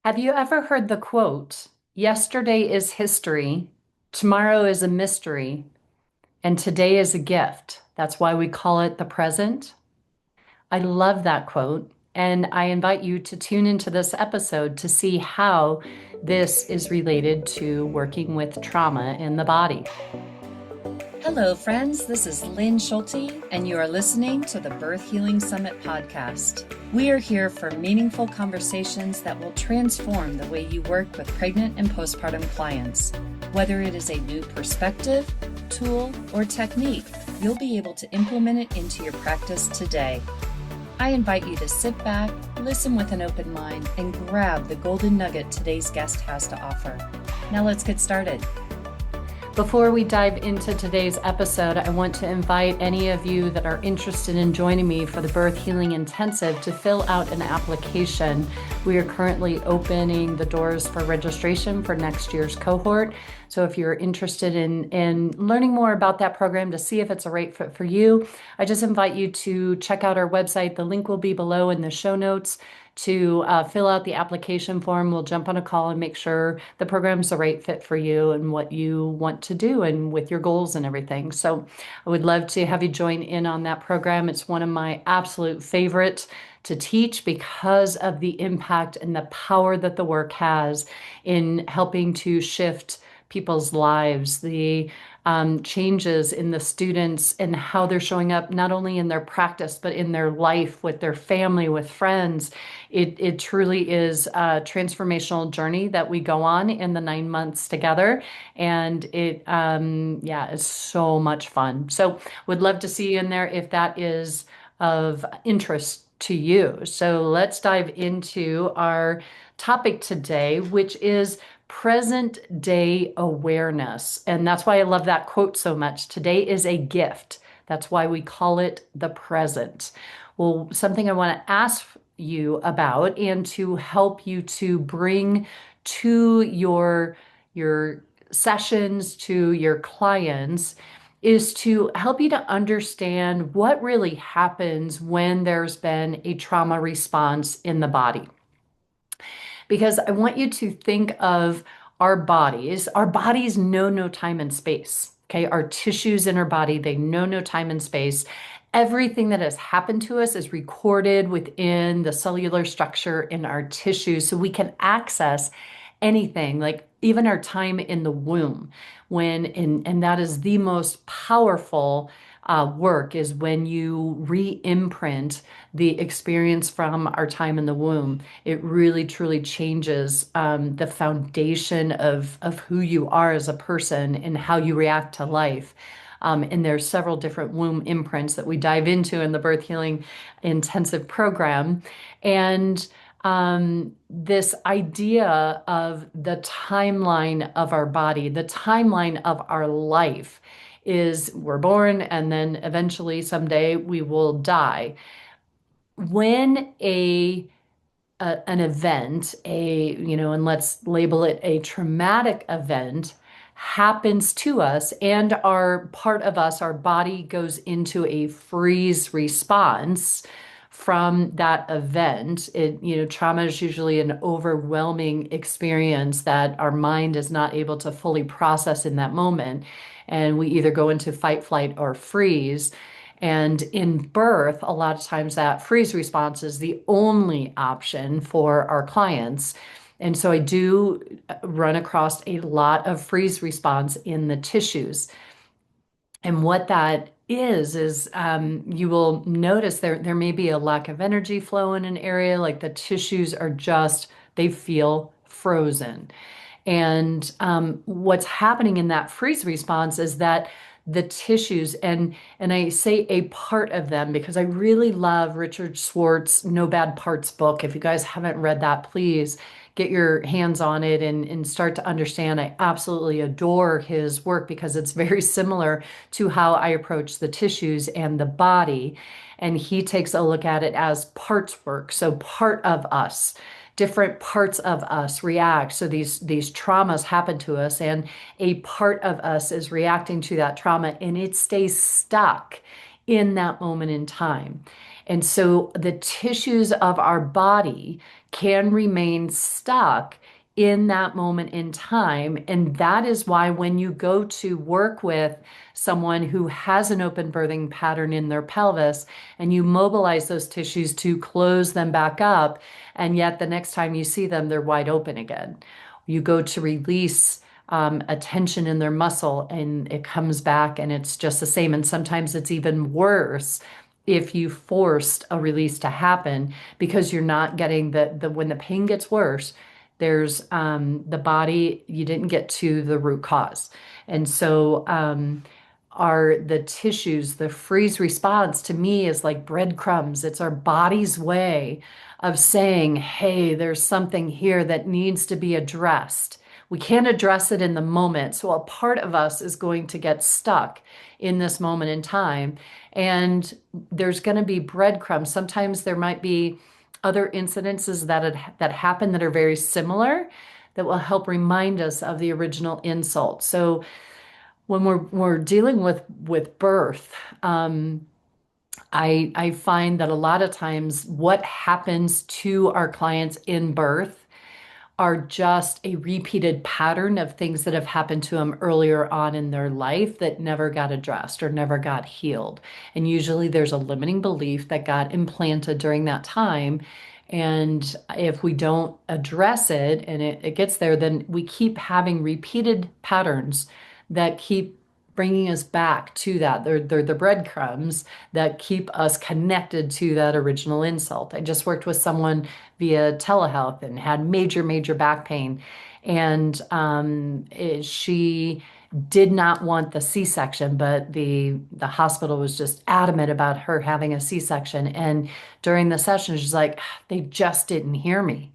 Have you ever heard the quote, yesterday is history, tomorrow is a mystery, and today is a gift? That's why we call it the present. I love that quote, and I invite you to tune into this episode to see how this is related to working with trauma in the body. Hello, friends. This is Lynn Schulte, and you are listening to the Birth Healing Summit podcast. We are here for meaningful conversations that will transform the way you work with pregnant and postpartum clients. Whether it is a new perspective, tool, or technique, you'll be able to implement it into your practice today. I invite you to sit back, listen with an open mind, and grab the golden nugget today's guest has to offer. Now let's get started. Before we dive into today's episode, I want to invite any of you that are interested in joining me for the Birth Healing Intensive to fill out an application. We are currently opening the doors for registration for next year's cohort. So if you're interested in learning more about that program to see if it's a right fit for you, I just invite you to check out our website. The link will be below in the show notes to fill out the application form. We'll jump on a call and make sure the program's the right fit for you and what you want to do and with your goals and everything. So I would love to have you join in on that program. It's one of my absolute favorites to teach because of the impact and the power that the work has in helping to shift people's lives, the changes in the students and how they're showing up, not only in their practice, but in their life with their family, with friends. It truly is a transformational journey that we go on in the 9 months together. And it's so much fun. So would love to see you in there if that is of interest to you. So let's dive into our topic today, which is present day awareness. And that's why I love that quote so much. Today is a gift. That's why we call it the present. Well, something I want to ask you about and to help you to bring to your sessions, to your clients, is to help you to understand what really happens when there's been a trauma response in the body. Because I want you to think of our bodies. Our bodies know no time and space. Okay, our tissues in our body, they know no time and space. Everything that has happened to us is recorded within the cellular structure in our tissues, so we can access anything, like even our time in the womb, and that is the most powerful work, is when you re-imprint the experience from our time in the womb. It really truly changes the foundation of who you are as a person and how you react to life. And there's several different womb imprints that we dive into in the Birth Healing Intensive program. And this idea of the timeline of our body, the timeline of our life, is we're born and then eventually someday we will die. When an event, and let's label it a traumatic event, happens to us and our part of us, our body goes into a freeze response from that event. Trauma is usually an overwhelming experience that our mind is not able to fully process in that moment. And we either go into fight, flight, or freeze. And in birth, a lot of times that freeze response is the only option for our clients. And so I do run across a lot of freeze response in the tissues. And what that is you will notice there may be a lack of energy flow in an area, like the tissues are they feel frozen. And what's happening in that freeze response is that the tissues, and I say a part of them because I really love Richard Swartz's No Bad Parts book. If you guys haven't read that, please get your hands on it and start to understand. I absolutely adore his work because it's very similar to how I approach the tissues and the body. And he takes a look at it as parts work. So part of us, different parts of us react. So these traumas happen to us, and a part of us is reacting to that trauma, and it stays stuck in that moment in time. And so the tissues of our body can remain stuck in that moment in time. And that is why when you go to work with someone who has an open birthing pattern in their pelvis and you mobilize those tissues to close them back up, and yet the next time you see them, they're wide open again. You go to release a tension in their muscle and it comes back and it's just the same. And sometimes it's even worse if you forced a release to happen because you're not getting the when the pain gets worse, there's the body, you didn't get to the root cause. And so are the tissues, the freeze response to me is like breadcrumbs. It's our body's way of saying, hey, there's something here that needs to be addressed. We can't address it in the moment. So a part of us is going to get stuck in this moment in time. And there's going to be breadcrumbs. Sometimes there might be other incidences that happen that are very similar that will help remind us of the original insult. So when we're dealing with birth, I find that a lot of times what happens to our clients in birth are just a repeated pattern of things that have happened to them earlier on in their life that never got addressed or never got healed. And usually there's a limiting belief that got implanted during that time. And if we don't address it and it gets there, then we keep having repeated patterns that keep bringing us back to that. They're the breadcrumbs that keep us connected to that original insult. I just worked with someone via telehealth and had major back pain. And she did not want the C-section, but the hospital was just adamant about her having a C-section. And during the session, she's like, they just didn't hear me.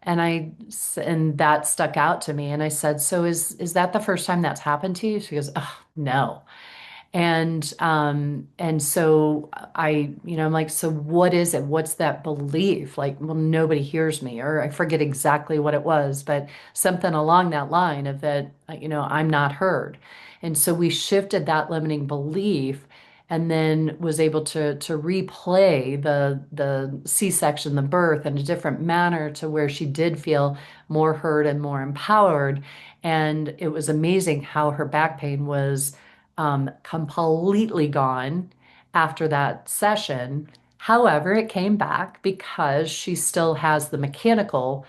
And that stuck out to me. And I said, so is that the first time that's happened to you? She goes, oh, no. And so I'm like, so what is it? What's that belief? Like, well, nobody hears me, or I forget exactly what it was, but something along that line of that, I'm not heard. And so we shifted that limiting belief and then was able to replay the C-section, the birth in a different manner to where she did feel more heard and more empowered. And it was amazing how her back pain was completely gone after that session. However, it came back because she still has the mechanical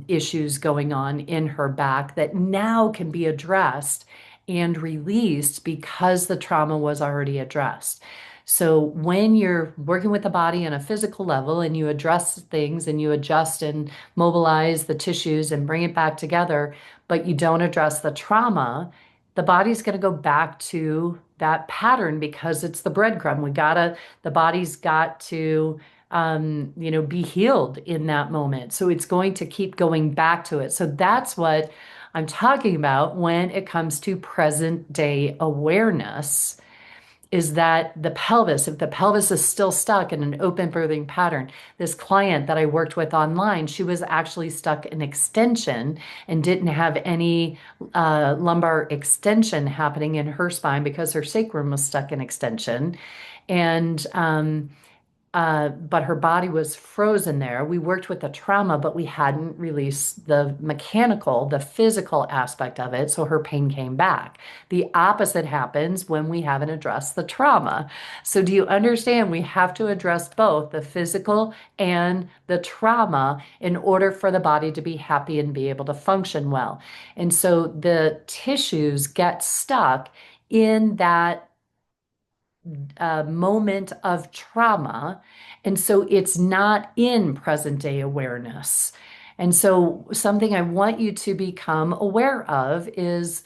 issues going on in her back that now can be addressed and released because the trauma was already addressed. So when you're working with the body on a physical level and you address things and you adjust and mobilize the tissues and bring it back together, but you don't address the trauma, the body's going to go back to that pattern because it's the breadcrumb. The body's got to, be healed in that moment. So it's going to keep going back to it. So that's what I'm talking about when it comes to present day awareness is that if the pelvis is still stuck in an open birthing pattern, this client that I worked with online, she was actually stuck in extension and didn't have any lumbar extension happening in her spine because her sacrum was stuck in extension. And but her body was frozen there. We worked with the trauma, but we hadn't released the physical aspect of it. So her pain came back. The opposite happens when we haven't addressed the trauma. So do you understand? We have to address both the physical and the trauma in order for the body to be happy and be able to function well. And so the tissues get stuck in that moment of trauma. And so it's not in present day awareness. And so something I want you to become aware of is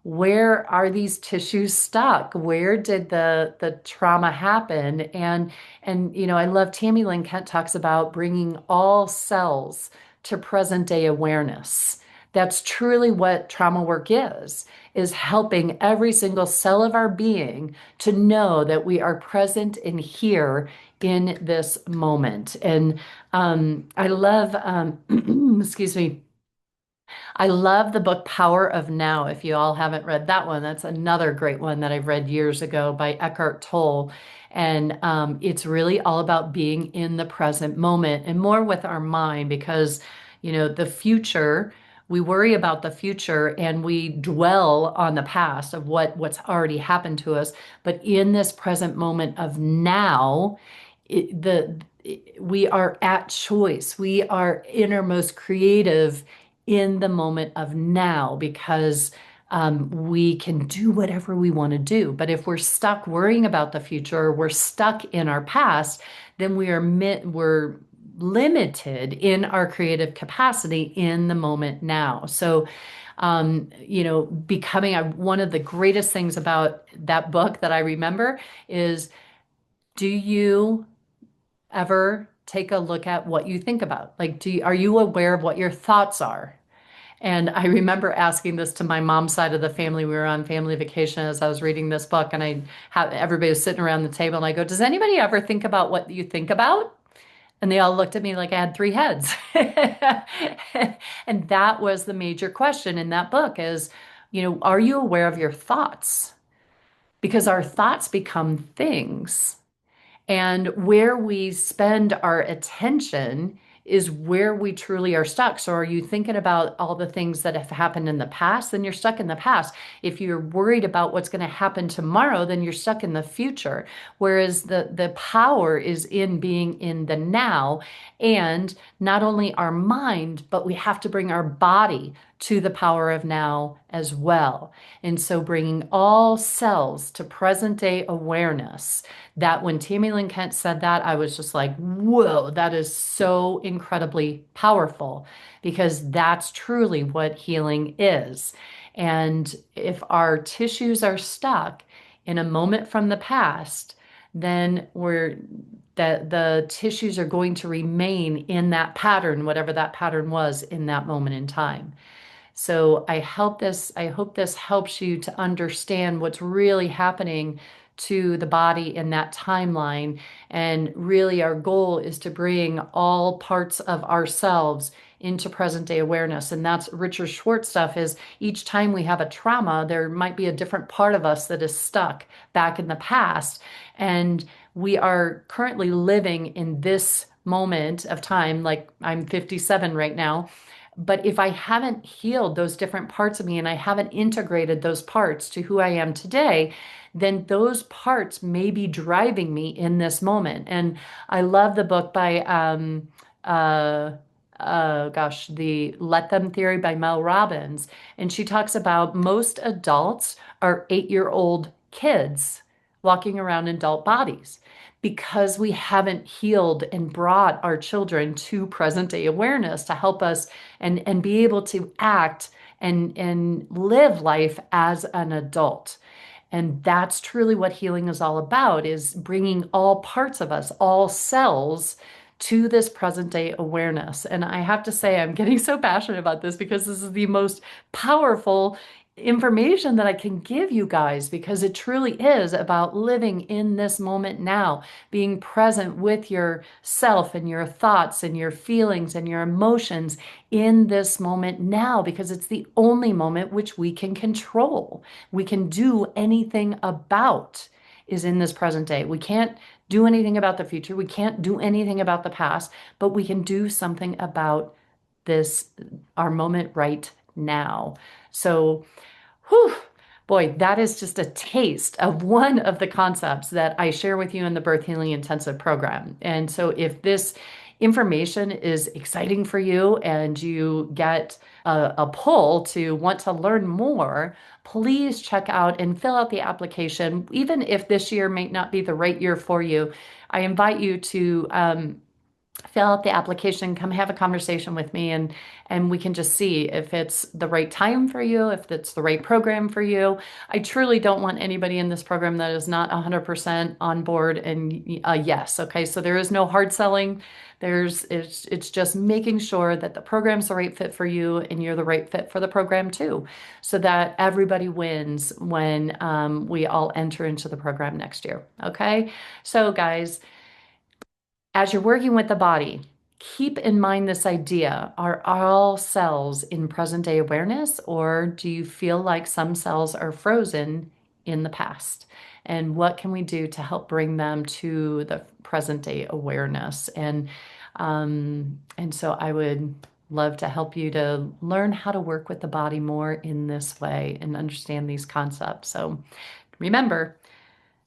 where are these tissues stuck? Where did the trauma happen? And I love Tammy Lynn Kent talks about bringing all cells to present day awareness. That's truly what trauma work is helping every single cell of our being to know that we are present and here in this moment. And I love, excuse me, I love the book Power of Now. If you all haven't read that one, that's another great one that I've read years ago by Eckhart Tolle. And it's really all about being in the present moment and more with our mind because, the future, we worry about the future and we dwell on the past of what's already happened to us. But in this present moment of now, it, the we are at choice. We are innermost creative in the moment of now because we can do whatever we want to do. But if we're stuck worrying about the future, or we're stuck in our past, then we're limited in our creative capacity in the moment now. So, becoming one of the greatest things about that book that I remember is, do you ever take a look at what you think about? Like, are you aware of what your thoughts are? And I remember asking this to my mom's side of the family. We were on family vacation as I was reading this book, and everybody was sitting around the table, and I go, "Does anybody ever think about what you think about?" And they all looked at me like I had three heads. And that was the major question in that book is, are you aware of your thoughts? Because our thoughts become things. And where we spend our attention is where we truly are stuck. So, are you thinking about all the things that have happened in the past? Then you're stuck in the past. If you're worried about what's going to happen tomorrow, then you're stuck in the future. Whereas the power is in being in the now, and not only our mind, but we have to bring our body to the power of now as well. And so, bringing all cells to present day awareness, that when Tammy Lynn Kent said that, I was just like, whoa, that is so incredibly powerful because that's truly what healing is. And if our tissues are stuck in a moment from the past, then the tissues are going to remain in that pattern, whatever that pattern was in that moment in time. So I hope this helps you to understand what's really happening to the body in that timeline. And really our goal is to bring all parts of ourselves into present day awareness. And that's Richard Schwartz stuff is each time we have a trauma, there might be a different part of us that is stuck back in the past. And we are currently living in this moment of time, like I'm 57 right now. But if I haven't healed those different parts of me and I haven't integrated those parts to who I am today, then those parts may be driving me in this moment. And I love the book by, the Let Them Theory by Mel Robbins. And she talks about most adults are 8-year-old kids walking around in adult bodies because we haven't healed and brought our children to present day awareness to help us and be able to act and live life as an adult. And that's truly what healing is all about, is bringing all parts of us, all cells, to this present day awareness. And I have to say, I'm getting so passionate about this because this is the most powerful information that I can give you guys because it truly is about living in this moment now, being present with yourself and your thoughts and your feelings and your emotions in this moment now because it's the only moment which we can control. We can do anything about is in this present day. We can't do anything about the future. We can't do anything about the past, but we can do something about this, our moment right now. So, whew, boy, that is just a taste of one of the concepts that I share with you in the Birth Healing Intensive program. And so if this information is exciting for you and you get a pull to want to learn more, please check out and fill out the application. Even if this year may not be the right year for you, I invite you to fill out the application, come have a conversation with me, and we can just see if it's the right time for you, if it's the right program for you. I truly don't want anybody in this program that is not 100% on board and yes. Okay, so there is no hard selling. It's just making sure that the program's the right fit for you and you're the right fit for the program too, so that everybody wins when we all enter into the program next year. Okay, so guys, as you're working with the body, keep in mind this idea. Are all cells in present day awareness, or do you feel like some cells are frozen in the past? and what can we do to help bring them to the present day awareness. And so I would love to help you to learn how to work with the body more in this way and understand these concepts. So remember,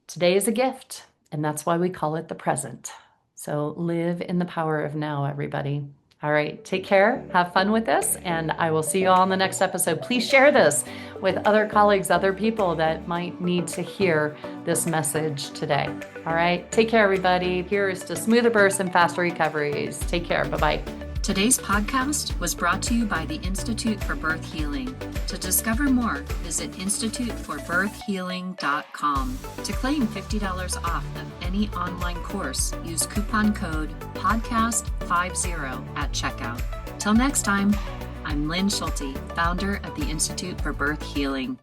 today is a gift, and that's why we call it the present. So live in the power of now, everybody. All right, take care, have fun with this, and I will see you all on the next episode. Please share this with other colleagues, other people that might need to hear this message today. All right, take care, everybody. Here is to smoother births and faster recoveries. Take care. Bye-bye. Today's podcast was brought to you by the Institute for Birth Healing. To discover more, visit instituteforbirthhealing.com. To claim $50 off of any online course, use coupon code PODCAST50 at checkout. Till next time, I'm Lynn Schulte, founder of the Institute for Birth Healing.